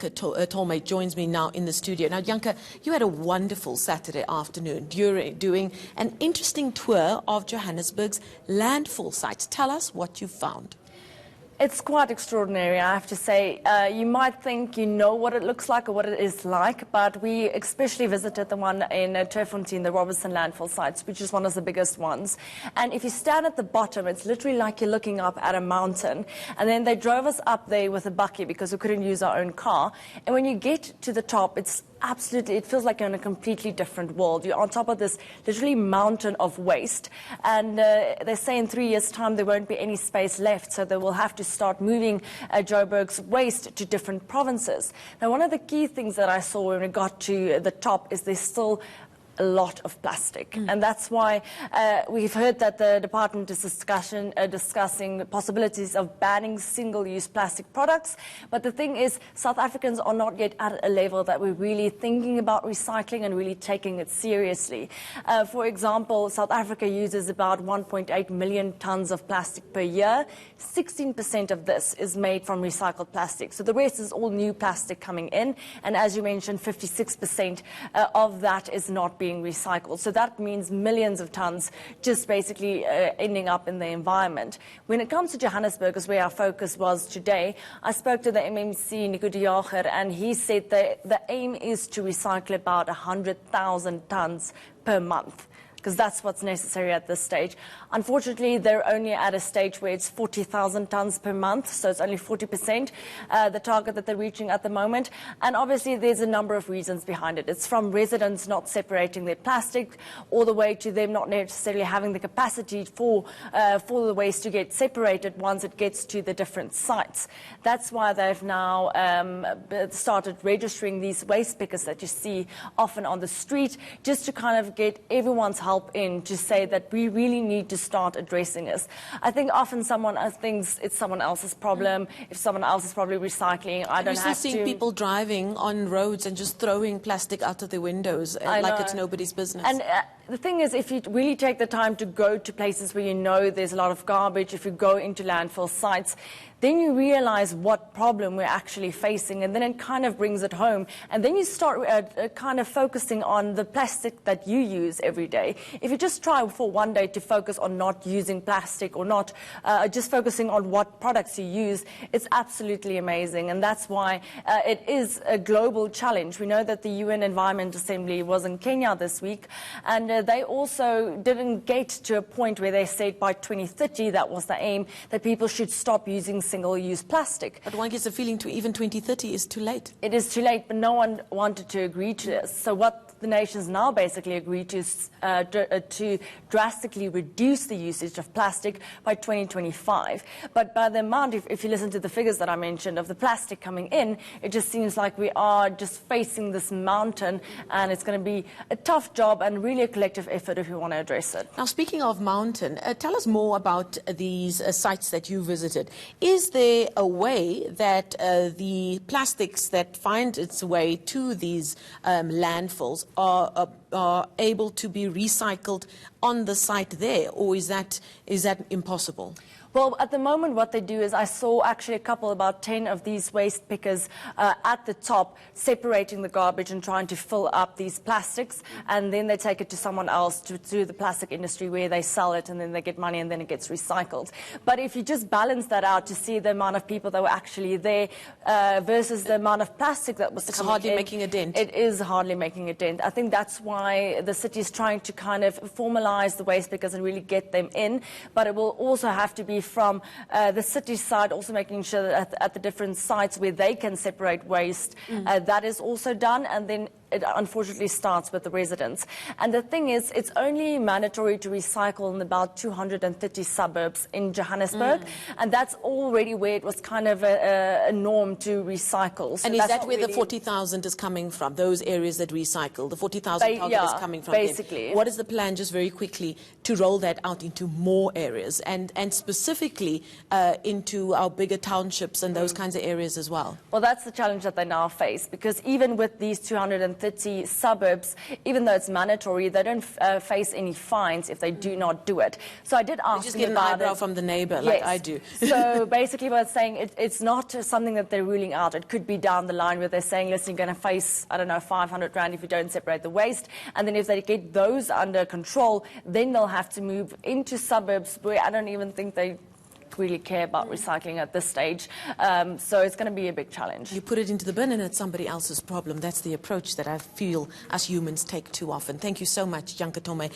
Tolmay joins me now in the studio. Now, Janke, you had a wonderful Saturday afternoon doing an interesting tour of Johannesburg's landfill sites. Tell us what you found. It's quite extraordinary, I have to say. You might think you know what it looks like or what it is like, but we especially visited the one in Turfontein, the Robertson landfill sites, which is one of the biggest ones. And if you stand at the bottom, it's literally like you're looking up at a mountain. And then they drove us up there with a bakkie because we couldn't use our own car. And when you get to the top, it feels like you're in a completely different world. You're on top of this literally mountain of waste. And they say in 3 years' time there won't be any space left, so they will have to start moving Joburg's waste to different provinces. Now, one of the key things that I saw when we got to the top is there's still a lot of plastic. And that's why we've heard that the department is discussing possibilities of banning single-use plastic products. But the thing is, South Africans are not yet at a level that we're really thinking about recycling and really taking it seriously. For example, South Africa uses about 1.8 million tons of plastic per year. 16% of this is made from recycled plastic. So the rest is all new plastic coming in. And as you mentioned, 56% of that is not being recycled. So that means millions of tons just basically ending up in the environment. When it comes to Johannesburg, as where our focus was today, I spoke to the MMC, Nico de Jager, and he said that the aim is to recycle about 100,000 tons per month, because that's what's necessary at this stage. Unfortunately, they're only at a stage where it's 40,000 tons per month, so it's only 40%, the target that they're reaching at the moment. And obviously, there's a number of reasons behind it. It's from residents not separating their plastic, all the way to them not necessarily having the capacity for the waste to get separated once it gets to the different sites. That's why they've now started registering these waste pickers that you see often on the street, just to kind of get everyone's help in to say that we really need to start addressing this. I think often someone thinks it's someone else's problem. If someone else is probably recycling, I don't have to. You're still seeing people driving on roads and just throwing plastic out of their windows like it's nobody's business. And the thing is, if you really take the time to go to places where you know there's a lot of garbage, if you go into landfill sites, then you realize what problem we're actually facing, and then it kind of brings it home. And then you start kind of focusing on the plastic that you use every day. If you just try for one day to focus on not using plastic or not just focusing on what products you use, it's absolutely amazing. And that's why it is a global challenge. We know that the UN Environment Assembly was in Kenya this week, and they also didn't get to a point where they said by 2030, that was the aim, that people should stop using single-use plastic. But one gets a feeling to even 2030 is too late. It is too late, but no one wanted to agree to this. So what the nations now basically agreed to is to drastically reduce the usage of plastic by 2025. But by the amount, if you listen to the figures that I mentioned of the plastic coming in, it just seems like we are just facing this mountain, and it's going to be a tough job and really a collective effort if we want to address it. Now, speaking of mountain, tell us more about these sites that you visited. Is there a way that the plastics that find its way to these landfills are able to be recycled on the site there, or is that impossible? Well, at the moment, what they do is I saw actually about 10 of these waste pickers at the top separating the garbage and trying to fill up these plastics, and then they take it to someone else, to the plastic industry, where they sell it, and then they get money, and then it gets recycled. But if you just balance that out to see the amount of people that were actually there versus the amount of plastic that was coming in, hardly making a dent. It is hardly making a dent. I think that's why the city is trying to kind of formalize the waste pickers and really get them in, but it will also have to be from the city side, also making sure that at the different sites where they can separate waste, that is also done, and then it unfortunately starts with the residents. And the thing is, it's only mandatory to recycle in about 230 suburbs in Johannesburg, and that's already where it was kind of a norm to recycle. So and is that where the 40,000 is coming from, those areas that recycle? The 40,000 target is coming from basically. Them. What is the plan, just very quickly, to roll that out into more areas, and specifically into our bigger townships and those kinds of areas as well? Well, that's the challenge that they now face, because even with these 230 130 suburbs, even though it's mandatory, they don't face any fines if they do not do it. So I did ask just them get an about eyebrow it. from the neighbour, like I do. So basically what it's saying, it's not something that they're ruling out. It could be down the line where they're saying, listen, you're going to face, I don't know, 500 Rand if you don't separate the waste. And then if they get those under control, then they'll have to move into suburbs where I don't even think they really care about recycling at this stage. So it's going to be a big challenge. You put it into the bin and it's somebody else's problem. That's the approach that I feel us humans take too often. Thank you so much, Janke Tolmay.